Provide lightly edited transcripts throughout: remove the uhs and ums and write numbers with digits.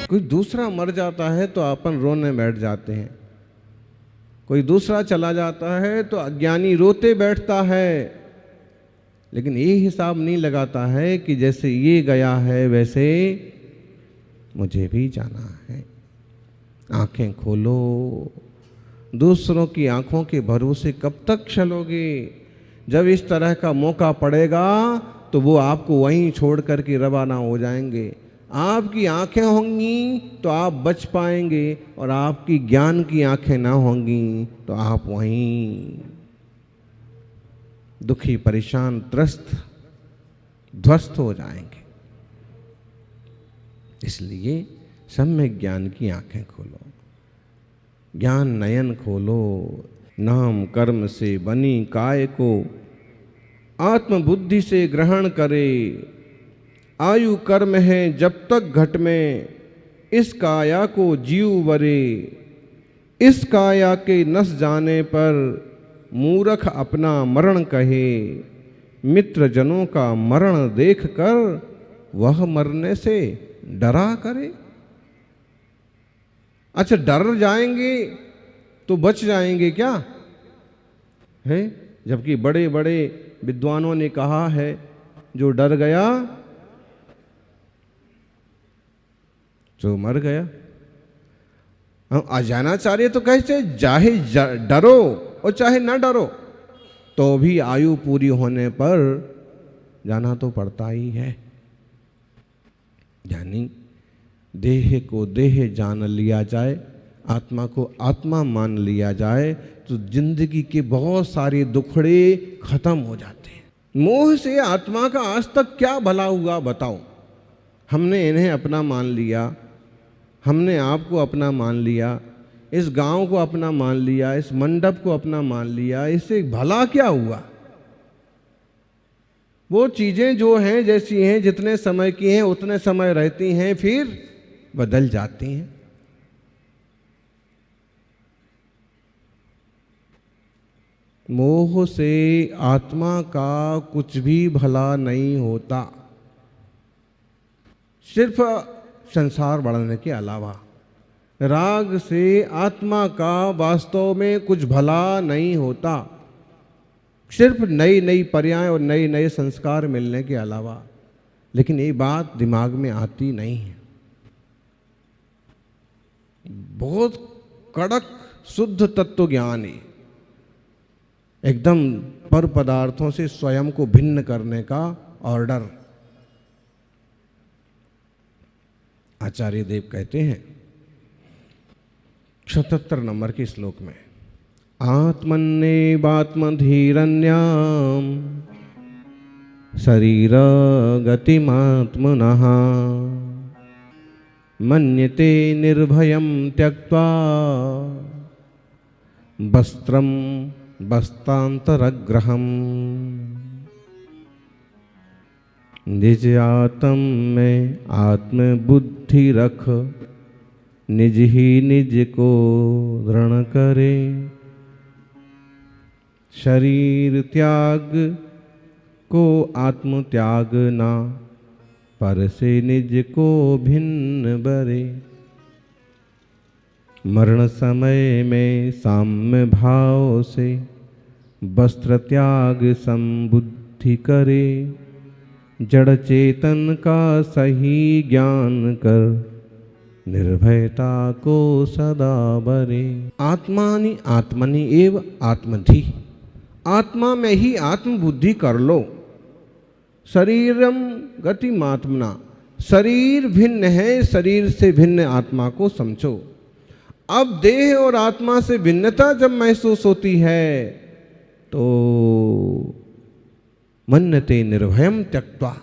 कोई दूसरा मर जाता है तो अपन रोने बैठ जाते हैं, कोई दूसरा चला जाता है तो अज्ञानी रोते बैठता है, लेकिन ये हिसाब नहीं लगाता है कि जैसे ये गया है वैसे मुझे भी जाना है। आंखें खोलो, दूसरों की आंखों के भरोसे कब तक चलोगे? जब इस तरह का मौका पड़ेगा तो वो आपको वहीं छोड़ करके रवाना हो जाएंगे। आपकी आंखें होंगी तो आप बच पाएंगे, और आपकी ज्ञान की आंखें ना होंगी तो आप वहीं दुखी, परेशान, त्रस्त, ध्वस्त हो जाएंगे। इसलिए सम्यक ज्ञान की आंखें खोलो, ज्ञान नयन खोलो। नाम कर्म से बनी काय को आत्मबुद्धि से ग्रहण करे। आयु कर्म है जब तक घट में, इस काया को जीव वरे। इस काया के नस जाने पर मूर्ख अपना मरण कहे। मित्र जनों का मरण देख कर वह मरने से डरा करे। अच्छा, डर जाएंगे तो बच जाएंगे क्या है? जबकि बड़े बड़े विद्वानों ने कहा है, जो डर गया जो मर गया। हम अजानाचार्य तो कहते चाहे डरो और चाहे न डरो, तो भी आयु पूरी होने पर जाना तो पड़ता ही है। यानी देह को देह जान लिया जाए, आत्मा को आत्मा मान लिया जाए, तो जिंदगी के बहुत सारे दुखड़े खत्म हो जाते हैं। मोह से आत्मा का आज तक क्या भला हुआ बताओ? हमने इन्हें अपना मान लिया, हमने आपको अपना मान लिया, इस गांव को अपना मान लिया, इस मंडप को अपना मान लिया, इससे भला क्या हुआ? वो चीजें जो हैं जैसी हैं, जितने समय की हैं उतने समय रहती हैं, फिर बदल जाती हैं। मोह से आत्मा का कुछ भी भला नहीं होता, सिर्फ संसार बढ़ने के अलावा। राग से आत्मा का वास्तव में कुछ भला नहीं होता, सिर्फ नई नई पर्याय और नए नए संस्कार मिलने के अलावा। लेकिन ये बात दिमाग में आती नहीं है। बहुत कड़क शुद्ध तत्व ज्ञान है, एकदम पर पदार्थों से स्वयं को भिन्न करने का ऑर्डर। आचार्य देव कहते हैं 77 नंबर के श्लोक में, आत्मन्नेवात्मधीरन्याम शरीर गतिमात्मनः मन्यते निर्भयं त्यक्त्वा वस्त्रं वस्त्रांतरग्रहम्। निज आत्म में आत्मबुद्धि रख, निज ही निज को दृढ़ करे। शरीर त्याग को आत्म त्याग ना, पर से निज को भिन्न बरे। मरण समय में साम्य भाव से वस्त्र त्याग संबुद्धि करे। जड़ चेतन का सही ज्ञान कर, निर्भयता को सदा बरे। आत्मानि आत्मनि एव आत्मधि, आत्मा में ही आत्मबुद्धि कर लो। शरीरम गतिमात्मना, शरीर भिन्न है, शरीर से भिन्न आत्मा को समझो। अब देह और आत्मा से भिन्नता जब महसूस होती है तो मन्यते निर्भयम त्यक्त्वा,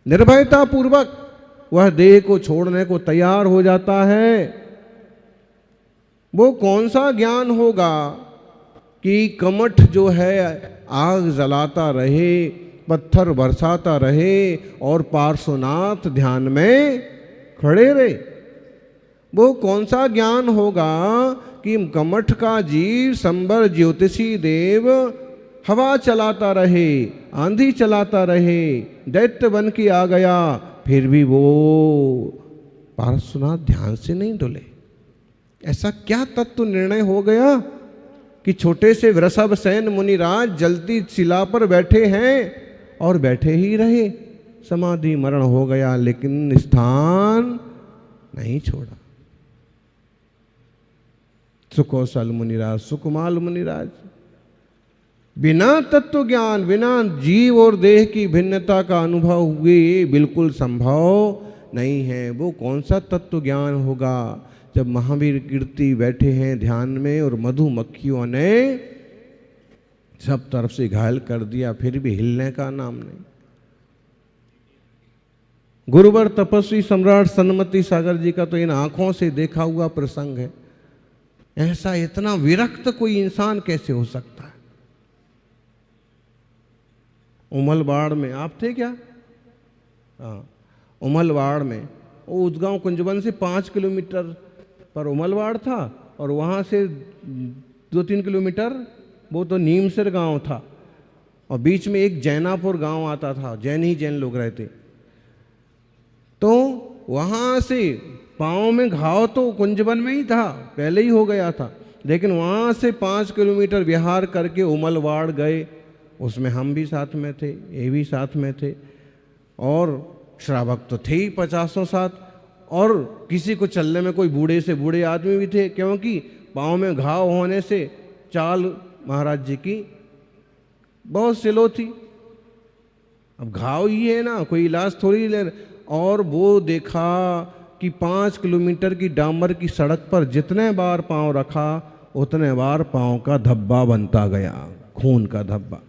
निर्भयता पूर्वक वह देह को छोड़ने को तैयार हो जाता है। वो कौन सा ज्ञान होगा कि कमठ जो है आग जलाता रहे, पत्थर बरसाता रहे और पार्श्वनाथ ध्यान में खड़े रहे? वो कौन सा ज्ञान होगा कि कमठ का जीव संबर ज्योतिषी देव हवा चलाता रहे, आंधी चलाता रहे, दैत्य बन के आ गया, फिर भी वो पार्श्वनाथ ध्यान से नहीं डुले। ऐसा क्या तत्व निर्णय हो गया कि छोटे से वृषभ सेन मुनिराज जलती शिला पर बैठे हैं और बैठे ही रहे। समाधि मरण हो गया लेकिन स्थान नहीं छोड़ा। सुकौशल मुनिराज, सुकुमाल मुनिराज बिना तत्व ज्ञान, बिना जीव और देह की भिन्नता का अनुभव हुए बिल्कुल संभव नहीं है। वो कौन सा तत्व ज्ञान होगा जब महावीर कीर्ति बैठे हैं ध्यान में और मधुमक्खियों ने सब तरफ से घायल कर दिया, फिर भी हिलने का नाम नहीं। गुरुवर तपस्वी सम्राट सन्मति सागर जी का तो इन आंखों से देखा हुआ प्रसंग है। ऐसा इतना विरक्त कोई इंसान कैसे हो सकता है। उमलवाड़ में आप थे क्या? हाँ, उमलवाड़ में, वो उदगांव कुंजवन से 5 किलोमीटर पर उमलवाड़ था और वहाँ से 2-3 किलोमीटर वो तो नीमसिर गांव था और बीच में एक जैनापुर गांव आता था, जैन ही जैन लोग रहते। तो वहाँ से पाँव में घाव तो कुंजवन में ही था, पहले ही हो गया था, लेकिन वहाँ से 5 किलोमीटर विहार करके उमलवाड़ गए। उसमें हम भी साथ में थे, ये भी साथ में थे और श्रावक तो थे ही 50 साथ, और किसी को चलने में कोई बूढ़े से बूढ़े आदमी भी थे, क्योंकि पाँव में घाव होने से चाल महाराज जी की बहुत स्लो थी। अब घाव ही है ना, कोई इलाज थोड़ी ले। और वो देखा कि 5 किलोमीटर की डामर की सड़क पर जितने बार पाँव रखा उतने बार पाँव का धब्बा बनता गया, खून का धब्बा।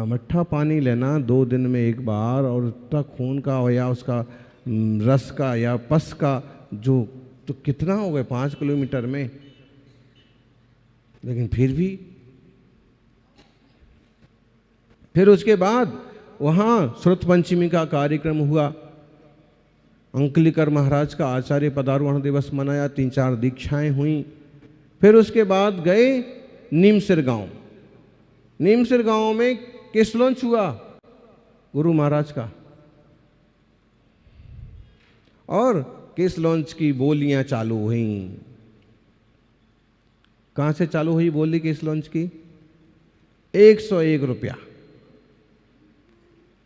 मट्ठा पानी लेना 2 दिन में एक बार और इतना खून का हो या उसका रस का या पस का जो, तो कितना हो गया 5 किलोमीटर में। लेकिन फिर उसके बाद वहाँ श्रुत पंचमी का कार्यक्रम हुआ। अंकलिकर महाराज का आचार्य पदारोहण दिवस मनाया, 3-4 दीक्षाएं हुई। फिर उसके बाद गए नीमसिर गांव। नीमसिर गांव में किस लॉन्च हुआ? गुरु महाराज का। और किस लॉन्च की बोलियां चालू हुई। कहां से चालू हुई बोली किस लॉन्च की? 101 रुपया।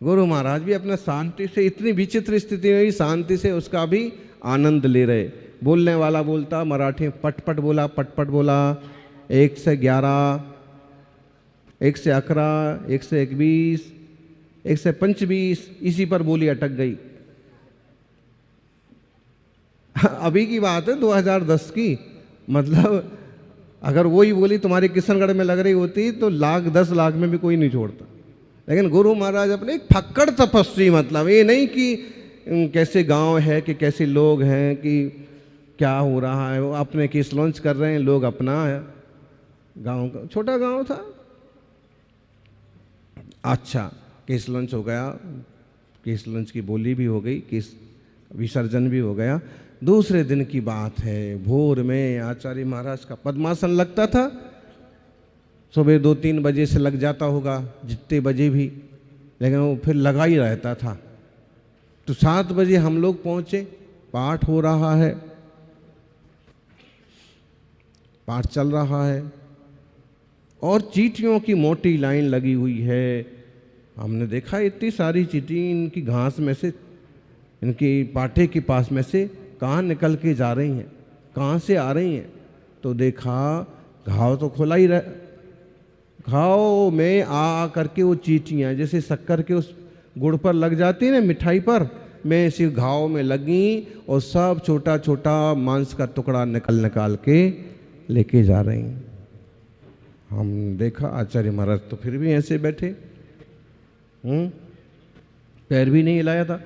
गुरु महाराज भी अपना शांति से, इतनी विचित्र स्थिति में भी शांति से उसका भी आनंद ले रहे। बोलने वाला बोलता मराठी में पटपट बोला, पटपट बोला, 1 से 11, 1 से 11, 1 से 21, 1 से 25, इसी पर बोली अटक गई। अभी की बात है 2010 की, मतलब अगर वही बोली तुम्हारे किशनगढ़ में लग रही होती तो 10 लाख में भी कोई नहीं छोड़ता। लेकिन गुरु महाराज अपने एक फक्कड़ तपस्वी, मतलब ये नहीं कि कैसे गांव है कि कैसे लोग हैं कि क्या हो रहा है, वो अपने केस लॉन्च कर रहे हैं, लोग अपना है। गांव का छोटा गांव था। अच्छा, केस लॉन्च हो गया, केस लॉन्च की बोली भी हो गई, केस विसर्जन भी हो गया। दूसरे दिन की बात है, भोर में आचार्य महाराज का पद्मासन लगता था। सुबह 2-3 बजे से लग जाता होगा, जितने बजे भी, लेकिन वो फिर लगा ही रहता था। तो 7 बजे हम लोग पहुँचे, पाठ हो रहा है, पाठ चल रहा है और चींटियों की मोटी लाइन लगी हुई है। हमने देखा इतनी सारी चींटी इनकी घास में से, इनकी पाटे के पास में से कहाँ निकल के जा रही हैं, कहाँ से आ रही हैं। तो देखा घाव तो खुला ही रह, घाव में आ करके वो चींटियाँ जैसे शक्कर के उस गुड़ पर लग जाती है ना, मिठाई पर, में इसी घाव में लगी और सब छोटा छोटा मांस का टुकड़ा निकाल के लेके जा रही हैं। हम देखा आचार्य महाराज तो फिर भी ऐसे बैठे, पैर भी नहीं हिलाया था।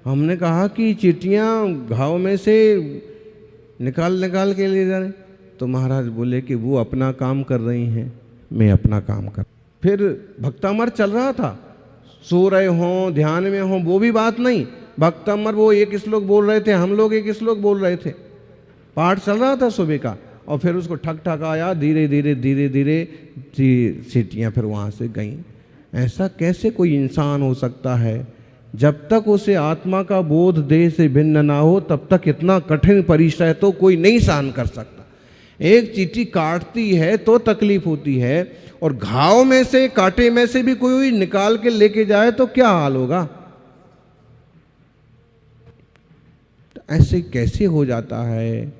हमने कहा कि चींटियाँ घाव में से निकाल के ले जा रहे। तो महाराज बोले कि वो अपना काम कर रही हैं, मैं अपना काम कर। फिर भक्तामर चल रहा था, सो रहे हों ध्यान में हों वो भी बात नहीं। भक्तामर वो एक श्लोक बोल रहे थे, हम लोग एक श्लोक बोल रहे थे, पाठ चल रहा था सुबह का। और फिर उसको ठक ठक आया, धीरे धीरे सीटियाँ फिर वहाँ से गईं। ऐसा कैसे कोई इंसान हो सकता है जब तक उसे आत्मा का बोध देह से भिन्न ना हो तब तक इतना कठिन परिचय तो कोई नहीं सहन कर सकता। एक चींटी काटती है तो तकलीफ होती है, और घाव में से, कांटे में से भी कोई निकाल के लेके जाए तो क्या हाल होगा। तो ऐसे कैसे हो जाता है?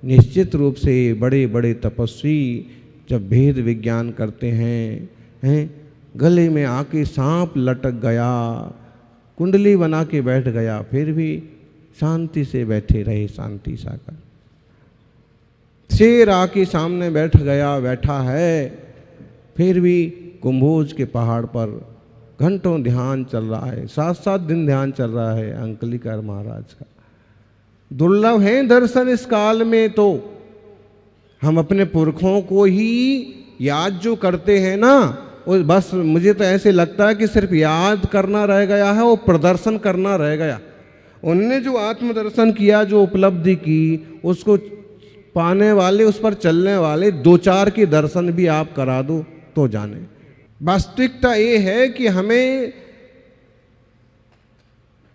निश्चित रूप से बड़े बड़े तपस्वी जब भेद विज्ञान करते हैं, गले में आके सांप लटक गया, कुंडली बना के बैठ गया, फिर भी शांति से बैठे रहे, शांति साकर। शेर आके सामने बैठा है, फिर भी कुंभोज के पहाड़ पर घंटों ध्यान चल रहा है, 7-7 दिन ध्यान चल रहा है अंकलिकर महाराज का। दुर्लभ है दर्शन इस काल में। तो हम अपने पुरखों को ही याद जो करते हैं ना, वो बस मुझे तो ऐसे लगता है कि सिर्फ याद करना रह गया है, वो प्रदर्शन करना रह गया। उनने जो आत्मदर्शन किया, जो उपलब्धि की, उसको पाने वाले, उस पर चलने वाले 2-4 के दर्शन भी आप करा दो तो जाने। वास्तविकता ये है कि हमें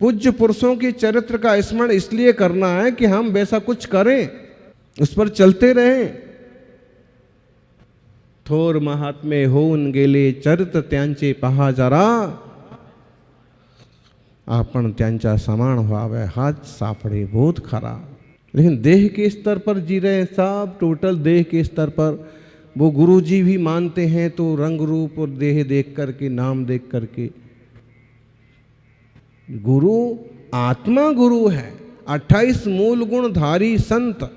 पूज्य पुरुषों के चरित्र का स्मरण इसलिए करना है कि हम वैसा कुछ करें, उस पर चलते रहें। थोर महात्मे होऊन गेले चरित्र त्यांचे पहा जरा, आपण त्यांच्या समान व्हावे हात सापडे बहुत खरा। लेकिन देह के स्तर पर जी रहे हैं सब, टोटल देह के स्तर पर। वो गुरु जी भी मानते हैं तो रंग रूप और देह देख करके, नाम देख करके। गुरु आत्मा गुरु है। 28 मूल गुणधारी संत,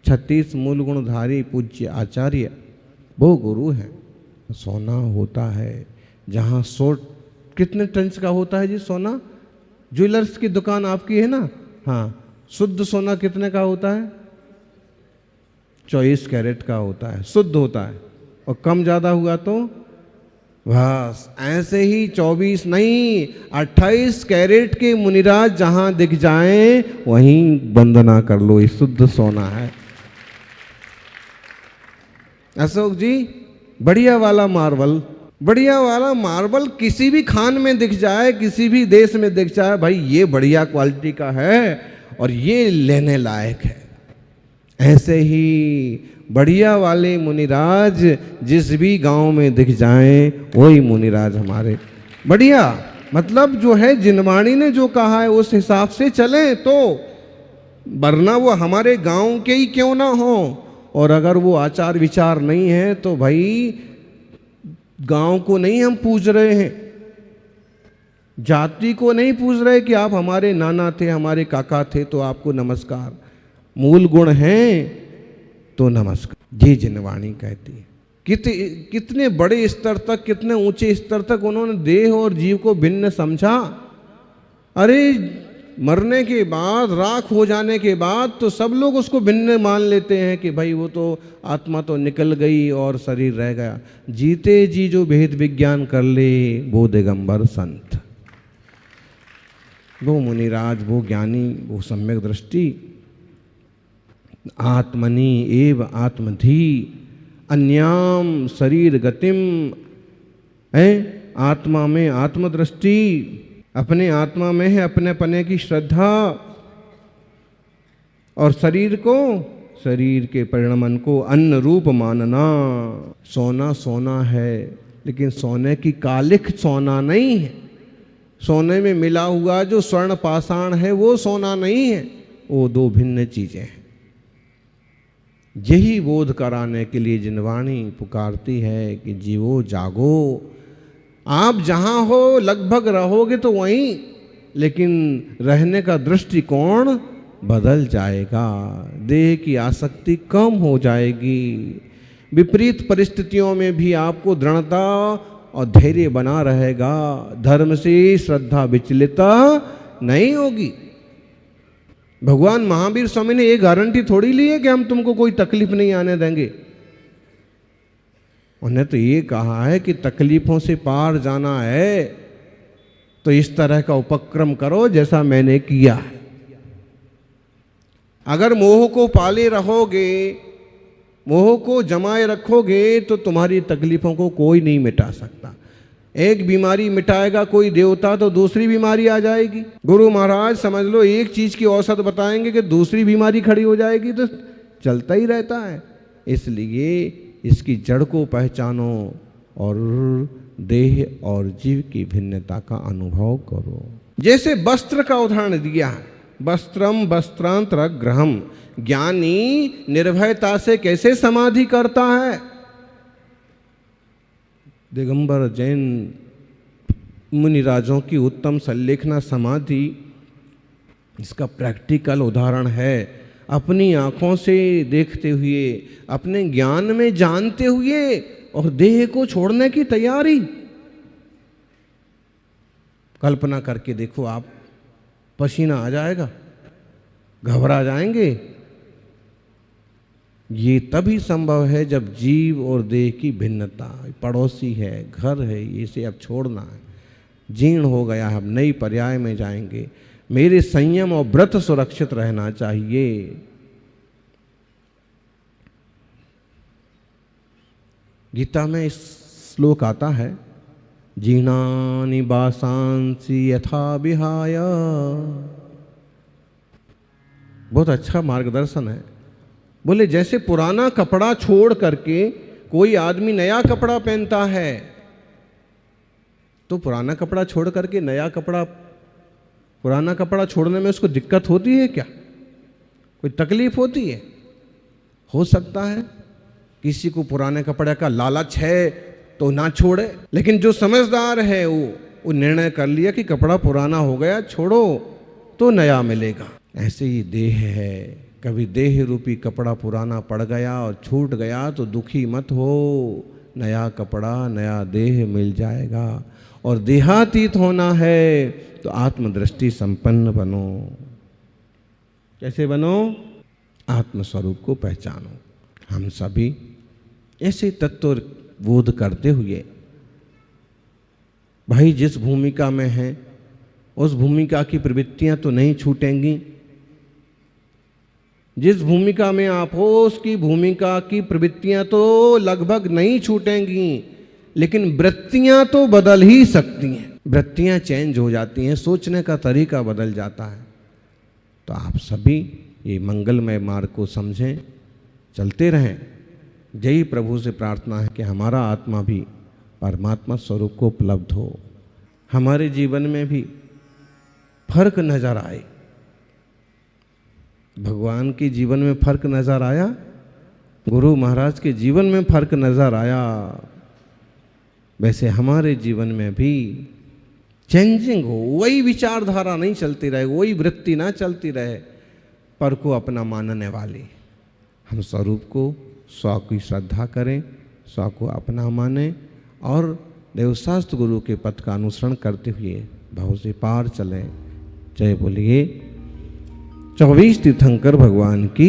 36 मूल गुणधारी पूज्य आचार्य, वो गुरु है। सोना होता है जहाँ कितने टंच का होता है जी सोना? ज्वेलर्स की दुकान आपकी है ना? हाँ, शुद्ध सोना कितने का होता है? 24 कैरेट का होता है, शुद्ध होता है। और कम ज़्यादा हुआ तो बस ऐसे ही 24 नहीं 28 कैरेट के मुनिराज जहां दिख जाएं वहीं वंदना कर लो, ये शुद्ध सोना है। अशोक जी, बढ़िया वाला मार्बल, बढ़िया वाला मार्बल किसी भी खान में दिख जाए, किसी भी देश में दिख जाए, भाई ये बढ़िया क्वालिटी का है और ये लेने लायक है। ऐसे ही बढ़िया वाले मुनिराज जिस भी गांव में दिख जाएं वही मुनिराज हमारे बढ़िया। मतलब जो है जिनवाणी ने जो कहा है उस हिसाब से चलें तो, वरना वो हमारे गांव के ही क्यों ना हो। और अगर वो आचार विचार नहीं है तो भाई गांव को नहीं हम पूज रहे हैं, जाति को नहीं पूज रहे कि आप हमारे नाना थे, हमारे काका थे तो आपको नमस्कार। मूल गुण हैं तो नमस्कार। ये जिनवाणी कहती है। कितने बड़े स्तर तक, कितने ऊंचे स्तर तक उन्होंने देह और जीव को भिन्न समझा। अरे मरने के बाद, राख हो जाने के बाद तो सब लोग उसको भिन्न मान लेते हैं कि भाई वो तो आत्मा तो निकल गई और शरीर रह गया। जीते जी जो भेद विज्ञान कर ले वो दिगंबर संत, वो मुनिराज, वो ज्ञानी, वो सम्यक दृष्टि। आत्मनि एव आत्मधि अन्याम शरीर गतिम है। आत्मा में आत्मदृष्टि, अपने आत्मा में है अपने पने की श्रद्धा, और शरीर को, शरीर के परिणमन को अन्न रूप मानना। सोना सोना है लेकिन सोने की कालिख सोना नहीं है। सोने में मिला हुआ जो स्वर्ण पाषाण है वो सोना नहीं है, वो दो भिन्न चीजें हैं। यही बोध कराने के लिए जिनवाणी पुकारती है कि जीवो जागो। आप जहाँ हो लगभग रहोगे तो वहीं, लेकिन रहने का दृष्टिकोण बदल जाएगा। देह की आसक्ति कम हो जाएगी। विपरीत परिस्थितियों में भी आपको दृढ़ता और धैर्य बना रहेगा। धर्म से श्रद्धा विचलित नहीं होगी। भगवान महावीर स्वामी ने ये गारंटी थोड़ी ली है कि हम तुमको कोई तकलीफ नहीं आने देंगे। उन्हें तो ये कहा है कि तकलीफों से पार जाना है तो इस तरह का उपक्रम करो जैसा मैंने किया है। अगर मोह को पाले रहोगे, मोह को जमाए रखोगे तो तुम्हारी तकलीफों को कोई नहीं मिटा सकता। एक बीमारी मिटाएगा कोई देवता तो दूसरी बीमारी आ जाएगी। गुरु महाराज समझ लो एक चीज की औसत बताएंगे कि दूसरी बीमारी खड़ी हो जाएगी, तो चलता ही रहता है। इसलिए इसकी जड़ को पहचानो और देह और जीव की भिन्नता का अनुभव करो। जैसे वस्त्र का उदाहरण दिया है, वस्त्रम वस्त्रांतर ग्रहम, ज्ञानी निर्भयता से कैसे समाधि करता है। दिगंबर जैन मुनिराजों की उत्तम संलेखना समाधि इसका प्रैक्टिकल उदाहरण है। अपनी आंखों से देखते हुए, अपने ज्ञान में जानते हुए और देह को छोड़ने की तैयारी। कल्पना करके देखो आप, पसीना आ जाएगा, घबरा जाएंगे। ये तभी संभव है जब जीव और देह की भिन्नता, पड़ोसी है, घर है, इसे अब छोड़ना है, जीर्ण हो गया है, अब नई पर्याय में जाएंगे। मेरे संयम और व्रत सुरक्षित रहना चाहिए। गीता में इस श्लोक आता है, जीर्णानि वासांसि यथा विहाय। बहुत अच्छा मार्गदर्शन है। बोले जैसे पुराना कपड़ा छोड़ करके कोई आदमी नया कपड़ा पहनता है, तो पुराना कपड़ा छोड़ करके नया कपड़ा, पुराना कपड़ा छोड़ने में उसको दिक्कत होती है क्या? कोई तकलीफ होती है? हो सकता है किसी को पुराने कपड़े का लालच है तो ना छोड़े, लेकिन जो समझदार है वो निर्णय कर लिया कि कपड़ा पुराना हो गया, छोड़ो तो नया मिलेगा। ऐसे ही देह है, कभी देह रूपी कपड़ा पुराना पड़ गया और छूट गया तो दुखी मत हो, नया कपड़ा नया देह मिल जाएगा। और देहातीत होना है तो आत्मदृष्टि संपन्न बनो। कैसे बनो? आत्मस्वरूप को पहचानो। हम सभी ऐसे तत्व बोध करते हुए भाई जिस भूमिका में हैं उस भूमिका की प्रवृत्तियां तो नहीं छूटेंगी। जिस भूमिका में आप हो उसकी भूमिका की प्रवृत्तियां तो लगभग नहीं छूटेंगी, लेकिन वृत्तियां तो बदल ही सकती हैं। वृत्तियां चेंज हो जाती हैं, सोचने का तरीका बदल जाता है। तो आप सभी ये मंगलमय मार्ग को समझें, चलते रहें। यही प्रभु से प्रार्थना है कि हमारा आत्मा भी परमात्मा स्वरूप को उपलब्ध हो, हमारे जीवन में भी फर्क नजर आए। भगवान के जीवन में फर्क नजर आया, गुरु महाराज के जीवन में फर्क नजर आया, वैसे हमारे जीवन में भी चेंजिंग हो। वही विचारधारा नहीं चलती रहे, वही वृत्ति ना चलती रहे, पर को अपना मानने वाली। हम स्वरूप को, स्व की श्रद्धा करें, स्व को अपना माने और देवशास्त्र गुरु के पथ का अनुसरण करते हुए भव से पार चलें। जय बोलिए 24 तीर्थंकर भगवान की